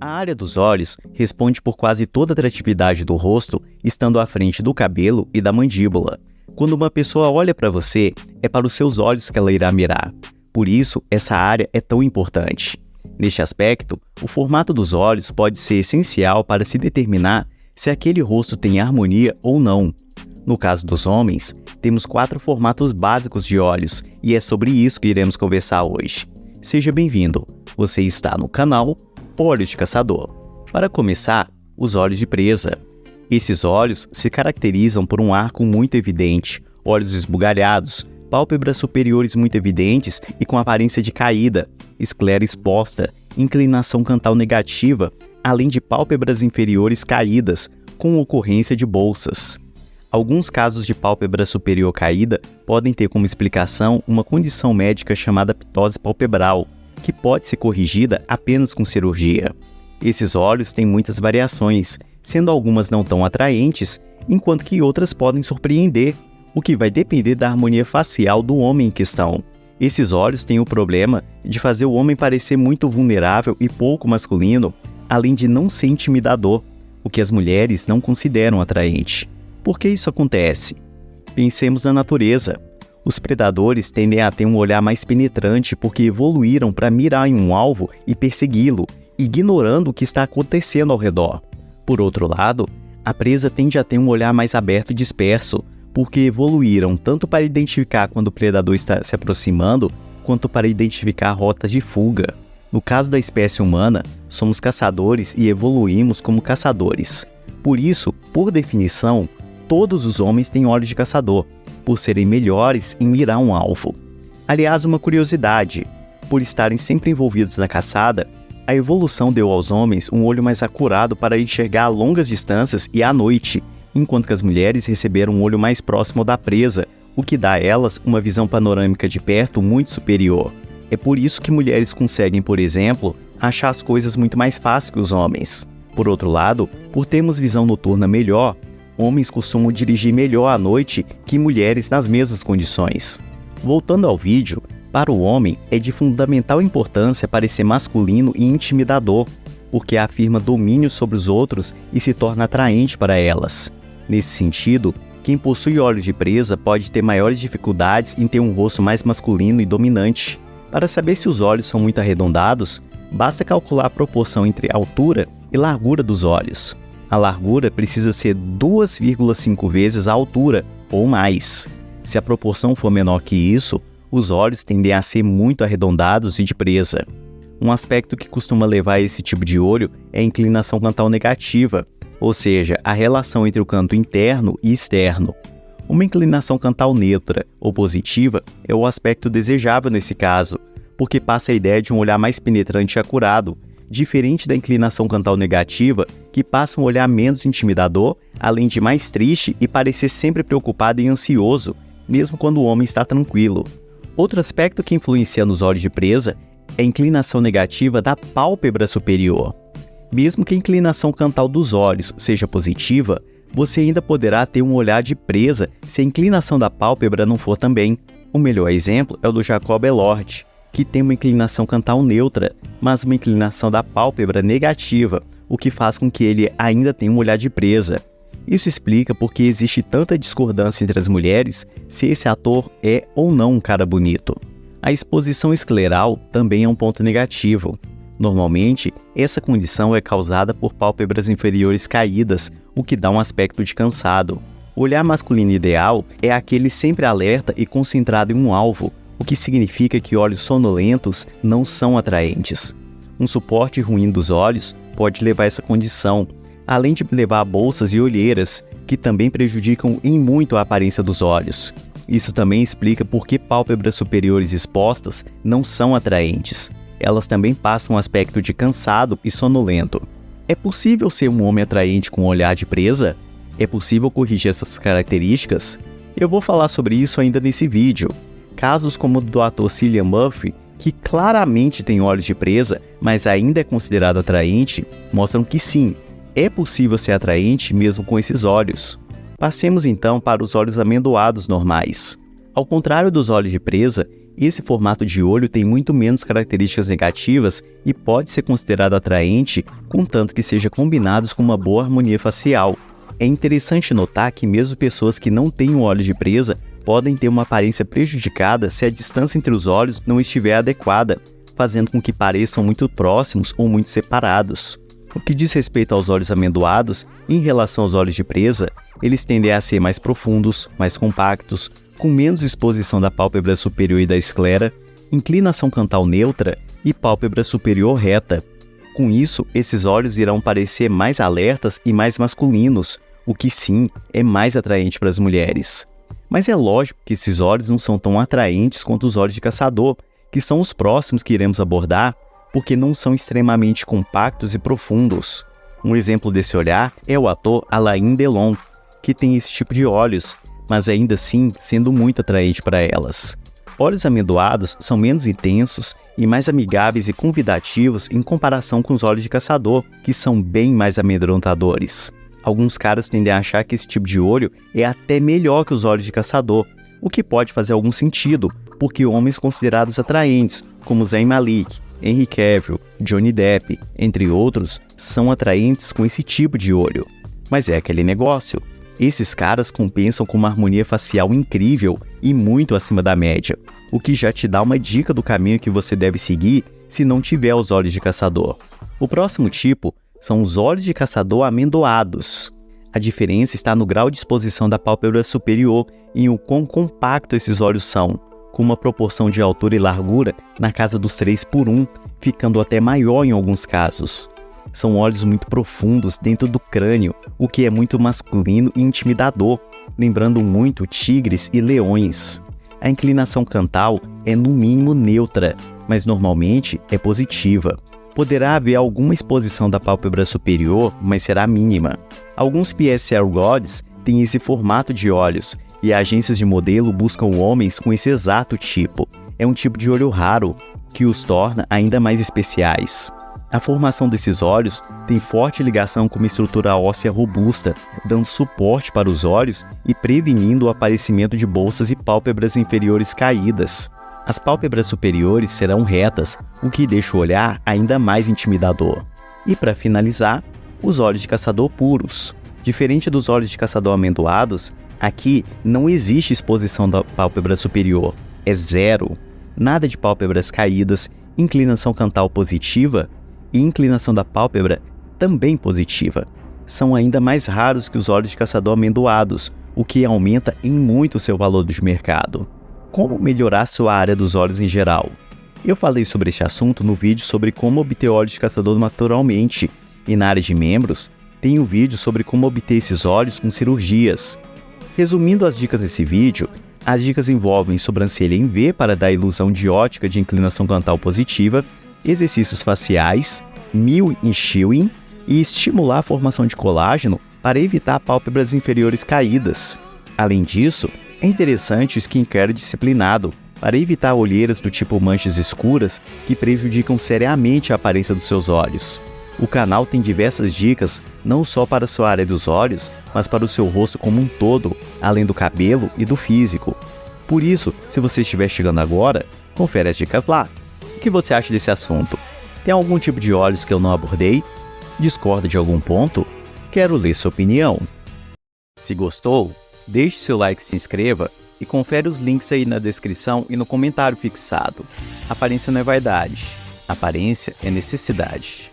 A área dos olhos responde por quase toda a atratividade do rosto, estando à frente do cabelo e da mandíbula. Quando uma pessoa olha para você, é para os seus olhos que ela irá mirar. Por isso, essa área é tão importante. Neste aspecto, o formato dos olhos pode ser essencial para se determinar se aquele rosto tem harmonia ou não. No caso dos homens, temos 4 formatos básicos de olhos e é sobre isso que iremos conversar hoje. Seja bem-vindo, você está no canal Olhos de Caçador. Para começar, os olhos de presa. Esses olhos se caracterizam por um arco muito evidente, olhos esbugalhados, pálpebras superiores muito evidentes e com aparência de caída, esclera exposta, inclinação cantal negativa, além de pálpebras inferiores caídas, com ocorrência de bolsas. Alguns casos de pálpebra superior caída podem ter como explicação uma condição médica chamada ptose palpebral, que pode ser corrigida apenas com cirurgia. Esses olhos têm muitas variações, sendo algumas não tão atraentes, enquanto que outras podem surpreender, o que vai depender da harmonia facial do homem em questão. Esses olhos têm o problema de fazer o homem parecer muito vulnerável e pouco masculino, além de não ser intimidador, o que as mulheres não consideram atraente. Por que isso acontece? Pensemos na natureza. Os predadores tendem a ter um olhar mais penetrante porque evoluíram para mirar em um alvo e persegui-lo, ignorando o que está acontecendo ao redor. Por outro lado, a presa tende a ter um olhar mais aberto e disperso, porque evoluíram tanto para identificar quando o predador está se aproximando, quanto para identificar rotas de fuga. No caso da espécie humana, somos caçadores e evoluímos como caçadores. Por isso, por definição, todos os homens têm olhos de caçador, por serem melhores em mirar um alvo. Aliás, uma curiosidade, por estarem sempre envolvidos na caçada, a evolução deu aos homens um olho mais acurado para enxergar a longas distâncias e à noite, enquanto que as mulheres receberam um olho mais próximo da presa, o que dá a elas uma visão panorâmica de perto muito superior. É por isso que mulheres conseguem, por exemplo, achar as coisas muito mais fácil que os homens. Por outro lado, por termos visão noturna melhor, homens costumam dirigir melhor à noite que mulheres nas mesmas condições. Voltando ao vídeo, para o homem é de fundamental importância parecer masculino e intimidador, porque afirma domínio sobre os outros e se torna atraente para elas. Nesse sentido, quem possui olhos de presa pode ter maiores dificuldades em ter um rosto mais masculino e dominante. Para saber se os olhos são muito arredondados, basta calcular a proporção entre altura e largura dos olhos. A largura precisa ser 2,5 vezes a altura, ou mais. Se a proporção for menor que isso, os olhos tendem a ser muito arredondados e de presa. Um aspecto que costuma levar a esse tipo de olho é a inclinação cantal negativa, ou seja, a relação entre o canto interno e externo. Uma inclinação cantal neutra ou positiva é o aspecto desejável nesse caso, porque passa a ideia de um olhar mais penetrante e acurado, diferente da inclinação cantal negativa, que passa um olhar menos intimidador, além de mais triste e parecer sempre preocupado e ansioso, mesmo quando o homem está tranquilo. Outro aspecto que influencia nos olhos de presa é a inclinação negativa da pálpebra superior. Mesmo que a inclinação cantal dos olhos seja positiva, você ainda poderá ter um olhar de presa se a inclinação da pálpebra não for também. O melhor exemplo é o do Jacob Elord, que tem uma inclinação cantal neutra, mas uma inclinação da pálpebra negativa, o que faz com que ele ainda tenha um olhar de presa. Isso explica porque existe tanta discordância entre as mulheres se esse ator é ou não um cara bonito. A exposição escleral também é um ponto negativo. Normalmente, essa condição é causada por pálpebras inferiores caídas, o que dá um aspecto de cansado. O olhar masculino ideal é aquele sempre alerta e concentrado em um alvo, o que significa que olhos sonolentos não são atraentes. Um suporte ruim dos olhos pode levar a essa condição, além de levar a bolsas e olheiras, que também prejudicam em muito a aparência dos olhos. Isso também explica por que pálpebras superiores expostas não são atraentes. Elas também passam um aspecto de cansado e sonolento. É possível ser um homem atraente com um olhar de presa? É possível corrigir essas características? Eu vou falar sobre isso ainda nesse vídeo. Casos como o do ator Cillian Murphy, que claramente tem olhos de presa, mas ainda é considerado atraente, mostram que sim, é possível ser atraente mesmo com esses olhos. Passemos então para os olhos amendoados normais. Ao contrário dos olhos de presa, Esse formato de olho tem muito menos características negativas e pode ser considerado atraente, contanto que seja combinados com uma boa harmonia facial. É interessante notar que mesmo pessoas que não têm um olho de presa podem ter uma aparência prejudicada se a distância entre os olhos não estiver adequada, fazendo com que pareçam muito próximos ou muito separados. O que diz respeito aos olhos amendoados, em relação aos olhos de presa, eles tendem a ser mais profundos, mais compactos, com menos exposição da pálpebra superior e da esclera, inclinação cantal neutra e pálpebra superior reta. Com isso, esses olhos irão parecer mais alertas e mais masculinos, o que sim é mais atraente para as mulheres. Mas é lógico que esses olhos não são tão atraentes quanto os olhos de caçador, que são os próximos que iremos abordar, porque não são extremamente compactos e profundos. Um exemplo desse olhar é o ator Alain Delon, que tem esse tipo de olhos, mas ainda assim sendo muito atraente para elas. Olhos amendoados são menos intensos e mais amigáveis e convidativos em comparação com os olhos de caçador, que são bem mais amedrontadores. Alguns caras tendem a achar que esse tipo de olho é até melhor que os olhos de caçador, o que pode fazer algum sentido, porque homens considerados atraentes, como Zayn Malik, Henry Cavill, Johnny Depp, entre outros, são atraentes com esse tipo de olho. Mas é aquele negócio. Esses caras compensam com uma harmonia facial incrível e muito acima da média, o que já te dá uma dica do caminho que você deve seguir se não tiver os olhos de caçador. O próximo tipo são os olhos de caçador amendoados. A diferença está no grau de exposição da pálpebra superior e em o quão compacto esses olhos são, com uma proporção de altura e largura na casa dos 3:1, ficando até maior em alguns casos. São olhos muito profundos dentro do crânio, o que é muito masculino e intimidador, lembrando muito tigres e leões. A inclinação cantal é no mínimo neutra, mas normalmente é positiva. Poderá haver alguma exposição da pálpebra superior, mas será mínima. Alguns PSL Gods têm esse formato de olhos, e agências de modelo buscam homens com esse exato tipo. É um tipo de olho raro, que os torna ainda mais especiais. A formação desses olhos tem forte ligação com uma estrutura óssea robusta, dando suporte para os olhos e prevenindo o aparecimento de bolsas e pálpebras inferiores caídas. As pálpebras superiores serão retas, o que deixa o olhar ainda mais intimidador. E para finalizar, os olhos de caçador puros. Diferente dos olhos de caçador amendoados, aqui não existe exposição da pálpebra superior, é zero. Nada de pálpebras caídas, inclinação cantal positiva e inclinação da pálpebra também positiva. São ainda mais raros que os olhos de caçador amendoados, o que aumenta em muito seu valor de mercado. Como melhorar sua área dos olhos em geral? Eu falei sobre este assunto no vídeo sobre como obter olhos de caçador naturalmente, e na área de membros, tem um vídeo sobre como obter esses olhos com cirurgias. Resumindo as dicas desse vídeo, as dicas envolvem sobrancelha em V para dar ilusão de ótica de inclinação cantal positiva, exercícios faciais, Mil Enchewing e estimular a formação de colágeno para evitar pálpebras inferiores caídas. Além disso, é interessante o skincare disciplinado para evitar olheiras do tipo manchas escuras que prejudicam seriamente a aparência dos seus olhos. O canal tem diversas dicas não só para a sua área dos olhos, mas para o seu rosto como um todo, além do cabelo e do físico. Por isso, se você estiver chegando agora, confere as dicas lá. O que você acha desse assunto? Tem algum tipo de olhos que eu não abordei? Discorda de algum ponto? Quero ler sua opinião. Se gostou, deixe seu like e se inscreva e confere os links aí na descrição e no comentário fixado. Aparência não é vaidade, aparência é necessidade.